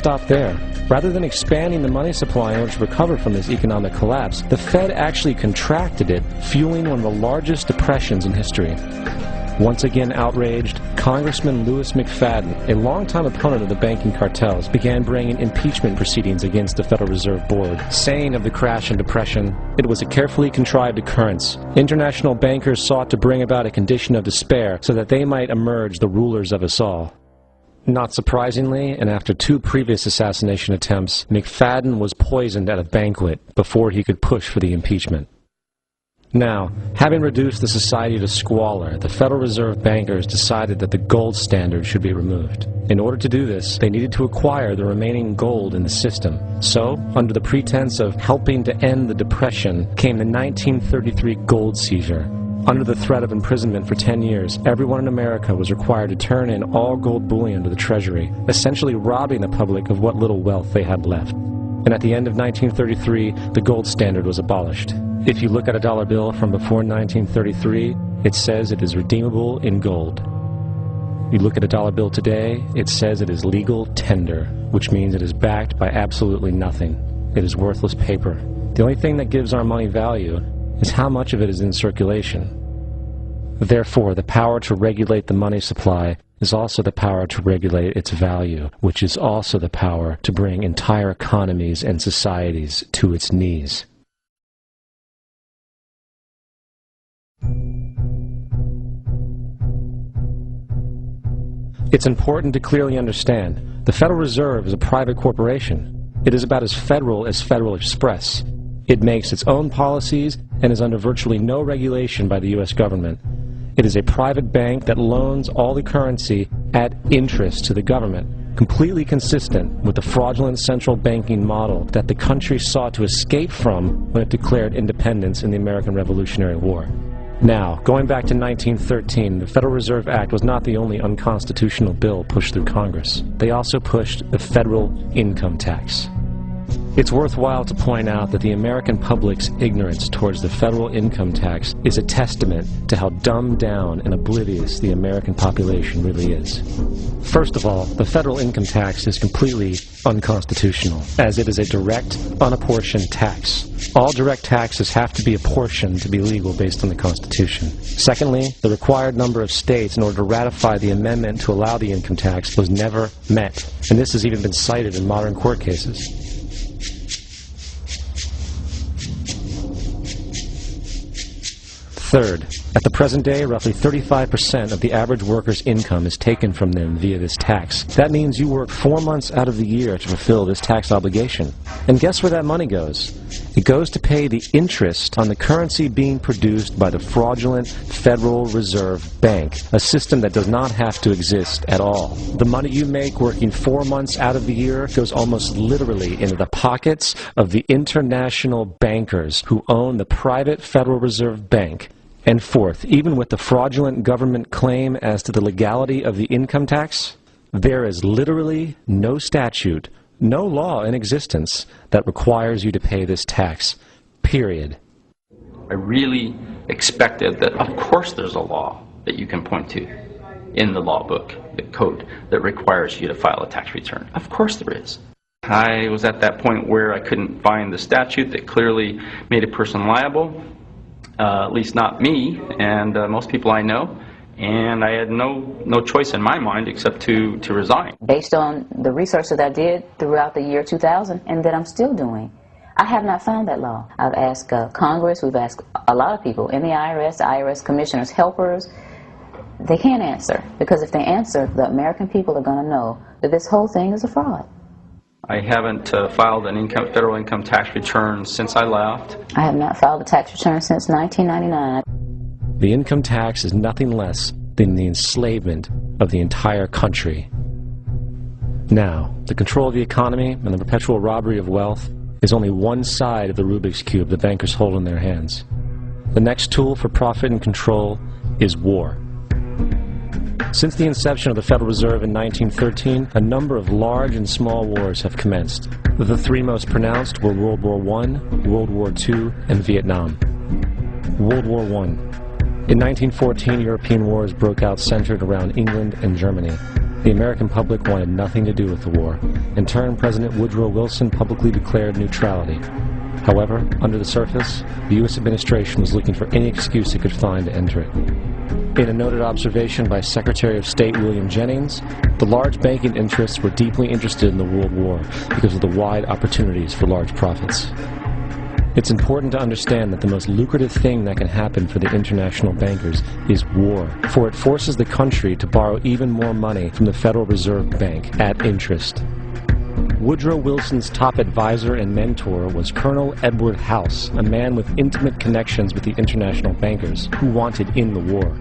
stop there. Rather than expanding the money supply in order to recover from this economic collapse, the Fed actually contracted it, fueling one of the largest depressions in history. Once again outraged, Congressman Louis McFadden, a longtime opponent of the banking cartels, began bringing impeachment proceedings against the Federal Reserve Board, saying of the crash and depression, "It was a carefully contrived occurrence. International bankers sought to bring about a condition of despair so that they might emerge the rulers of us all." Not surprisingly, and after 2 previous assassination attempts, McFadden was poisoned at a banquet before he could push for the impeachment. Now, having reduced the society to squalor, the Federal Reserve bankers decided that the gold standard should be removed. In order to do this, they needed to acquire the remaining gold in the system. So, under the pretense of helping to end the Depression, came the 1933 gold seizure. Under the threat of imprisonment for 10 years, everyone in America was required to turn in all gold bullion to the Treasury, essentially robbing the public of what little wealth they had left. And at the end of 1933, the gold standard was abolished. If you look at a dollar bill from before 1933, it says it is redeemable in gold. You look at a dollar bill today, it says it is legal tender, which means it is backed by absolutely nothing. It is worthless paper. The only thing that gives our money value is how much of it is in circulation. Therefore, the power to regulate the money supply is also the power to regulate its value, which is also the power to bring entire economies and societies to its knees. It's important to clearly understand, the Federal Reserve is a private corporation. It is about as Federal Express. It makes its own policies and is under virtually no regulation by the U.S. government. It is a private bank that loans all the currency at interest to the government, completely consistent with the fraudulent central banking model that the country sought to escape from when it declared independence in the American Revolutionary War. Now, going back to 1913, the Federal Reserve Act was not the only unconstitutional bill pushed through Congress. They also pushed the federal income tax. It's worthwhile to point out that the American public's ignorance towards the federal income tax is a testament to how dumbed down and oblivious the American population really is. First of all, the federal income tax is completely unconstitutional, as it is a direct, unapportioned tax. All direct taxes have to be apportioned to be legal based on the Constitution. Secondly, the required number of states in order to ratify the amendment to allow the income tax was never met, and this has even been cited in modern court cases. Third, at the present day, roughly 35% of the average worker's income is taken from them via this tax. That means you work 4 months out of the year to fulfill this tax obligation. And guess where that money goes? It goes to pay the interest on the currency being produced by the fraudulent Federal Reserve Bank, a system that does not have to exist at all. The money you make working 4 months out of the year goes almost literally into the pockets of the international bankers who own the private Federal Reserve Bank. And fourth, even with the fraudulent government claim as to the legality of the income tax, there is literally no statute, no law in existence that requires you to pay this tax, period. I really expected that, of course there's a law that you can point to in the law book, the code, that requires you to file a tax return. Of course there is. I was at that point where I couldn't find the statute that clearly made a person liable. At least not me and most people I know, and I had no choice in my mind except to resign. Based on the research that I did throughout the year 2000 and that I'm still doing, I have not found that law. I've asked Congress, we've asked a lot of people in the IRS commissioners, helpers. They can't answer, because if they answer, the American people are going to know that this whole thing is a fraud. I haven't filed an federal income tax return since I left. I have not filed a tax return since 1999. The income tax is nothing less than the enslavement of the entire country. Now, the control of the economy and the perpetual robbery of wealth is only one side of the Rubik's Cube the bankers hold in their hands. The next tool for profit and control is war. Since the inception of the Federal Reserve in 1913, a number of large and small wars have commenced. The 3 most pronounced were World War I, World War II, and Vietnam. World War I. In 1914, European wars broke out centered around England and Germany. The American public wanted nothing to do with the war. In turn, President Woodrow Wilson publicly declared neutrality. However, under the surface, the U.S. administration was looking for any excuse it could find to enter it. In a noted observation by Secretary of State William Jennings, the large banking interests were deeply interested in the World War because of the wide opportunities for large profits. It's important to understand that the most lucrative thing that can happen for the international bankers is war, for it forces the country to borrow even more money from the Federal Reserve Bank at interest. Woodrow Wilson's top advisor and mentor was Colonel Edward House, a man with intimate connections with the international bankers who wanted in the war.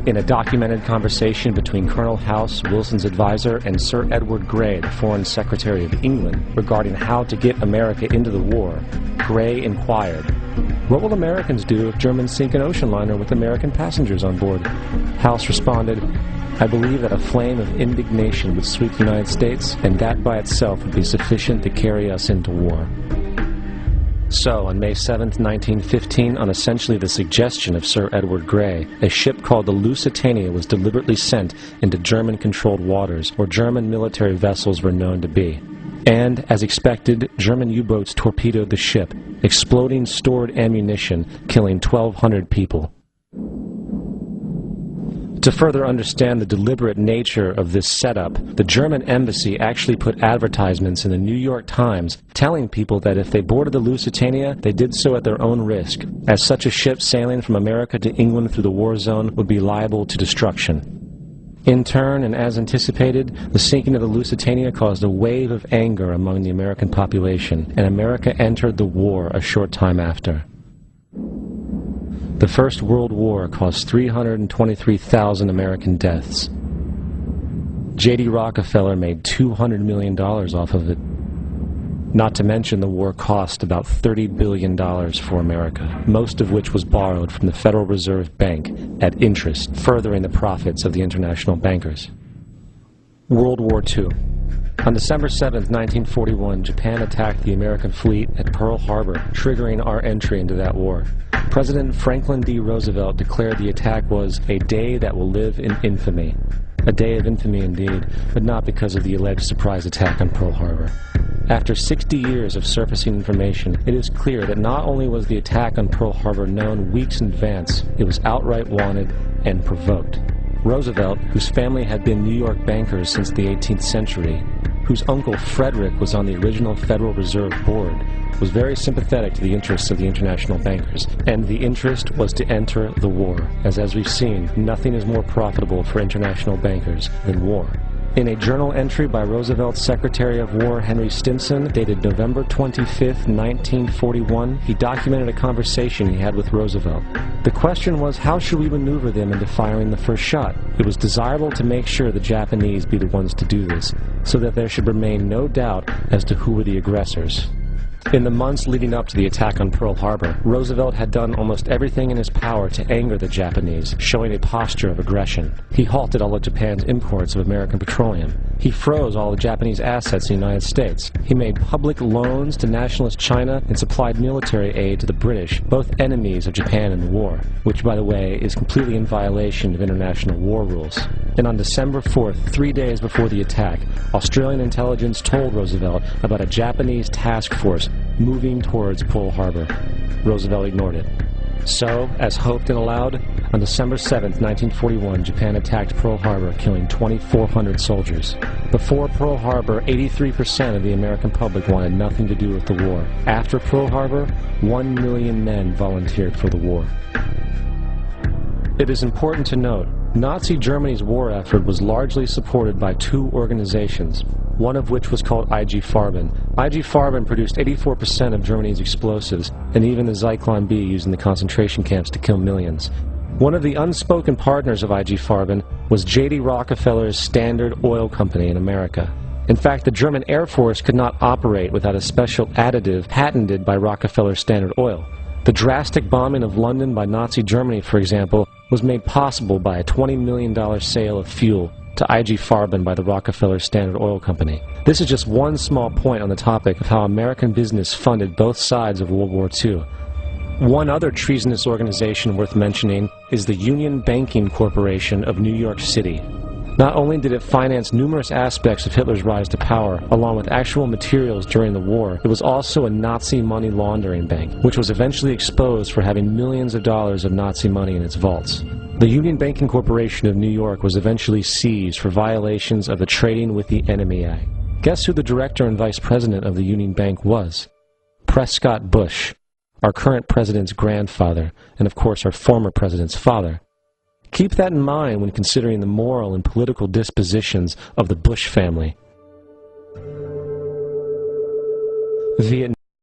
In a documented conversation between Colonel House, Wilson's advisor, and Sir Edward Grey, the Foreign Secretary of England, regarding how to get America into the war, Grey inquired, "What will Americans do if Germans sink an ocean liner with American passengers on board?" House responded, "I believe that a flame of indignation would sweep the United States, and that by itself would be sufficient to carry us into war." So, on May 7, 1915, on essentially the suggestion of Sir Edward Grey, a ship called the Lusitania was deliberately sent into German-controlled waters, where German military vessels were known to be. And, as expected, German U-boats torpedoed the ship, exploding stored ammunition, killing 1,200 people. To further understand the deliberate nature of this setup, the German embassy actually put advertisements in the New York Times telling people that if they boarded the Lusitania, they did so at their own risk, as such a ship sailing from America to England through the war zone would be liable to destruction. In turn, and as anticipated, the sinking of the Lusitania caused a wave of anger among the American population, and America entered the war a short time after. The First World War caused 323,000 American deaths. J.D. Rockefeller made $200 million off of it. Not to mention the war cost about $30 billion for America, most of which was borrowed from the Federal Reserve Bank at interest, furthering the profits of the international bankers. World War II. On December 7, 1941, Japan attacked the American fleet at Pearl Harbor, triggering our entry into that war. President Franklin D. Roosevelt declared the attack was a day that will live in infamy. A day of infamy indeed, but not because of the alleged surprise attack on Pearl Harbor. After 60 years of surfacing information, it is clear that not only was the attack on Pearl Harbor known weeks in advance, it was outright wanted and provoked. Roosevelt, whose family had been New York bankers since the 18th century, whose uncle Frederick was on the original Federal Reserve Board, was very sympathetic to the interests of the international bankers, and the interest was to enter the war, as we've seen, nothing is more profitable for international bankers than war. In a journal entry by Roosevelt's Secretary of War Henry Stimson, dated November 25, 1941, he documented a conversation he had with Roosevelt. The question was, how should we maneuver them into firing the first shot? It was desirable to make sure the Japanese be the ones to do this, so that there should remain no doubt as to who were the aggressors. In the months leading up to the attack on Pearl Harbor, Roosevelt had done almost everything in his power to anger the Japanese, showing a posture of aggression. He halted all of Japan's imports of American petroleum. He froze all of Japanese assets in the United States. He made public loans to nationalist China and supplied military aid to the British, both enemies of Japan in the war, which, by the way, is completely in violation of international war rules. And on December 4th, 3 days before the attack, Australian intelligence told Roosevelt about a Japanese task force moving towards Pearl Harbor. Roosevelt ignored it. So, as hoped and allowed, on December 7, 1941, Japan attacked Pearl Harbor, killing 2,400 soldiers. Before Pearl Harbor, 83% of the American public wanted nothing to do with the war. After Pearl Harbor, 1 million men volunteered for the war. It is important to note, Nazi Germany's war effort was largely supported by two organizations, one of which was called IG Farben. IG Farben produced 84% of Germany's explosives, and even the Zyklon B used in the concentration camps to kill millions. One of the unspoken partners of IG Farben was J.D. Rockefeller's Standard Oil Company in America. In fact, the German Air Force could not operate without a special additive patented by Rockefeller Standard Oil. The drastic bombing of London by Nazi Germany, for example, was made possible by a $20 million sale of fuel to IG Farben by the Rockefeller Standard Oil Company. This is just one small point on the topic of how American business funded both sides of World War II. One other treasonous organization worth mentioning is the Union Banking Corporation of New York City. Not only did it finance numerous aspects of Hitler's rise to power, along with actual materials during the war, it was also a Nazi money laundering bank, which was eventually exposed for having millions of dollars of Nazi money in its vaults. The Union Banking Corporation of New York was eventually seized for violations of the Trading with the Enemy Act. Guess who the director and vice president of the Union Bank was? Prescott Bush, our current president's grandfather, and of course our former president's father. Keep that in mind when considering the moral and political dispositions of the Bush family. Vietnam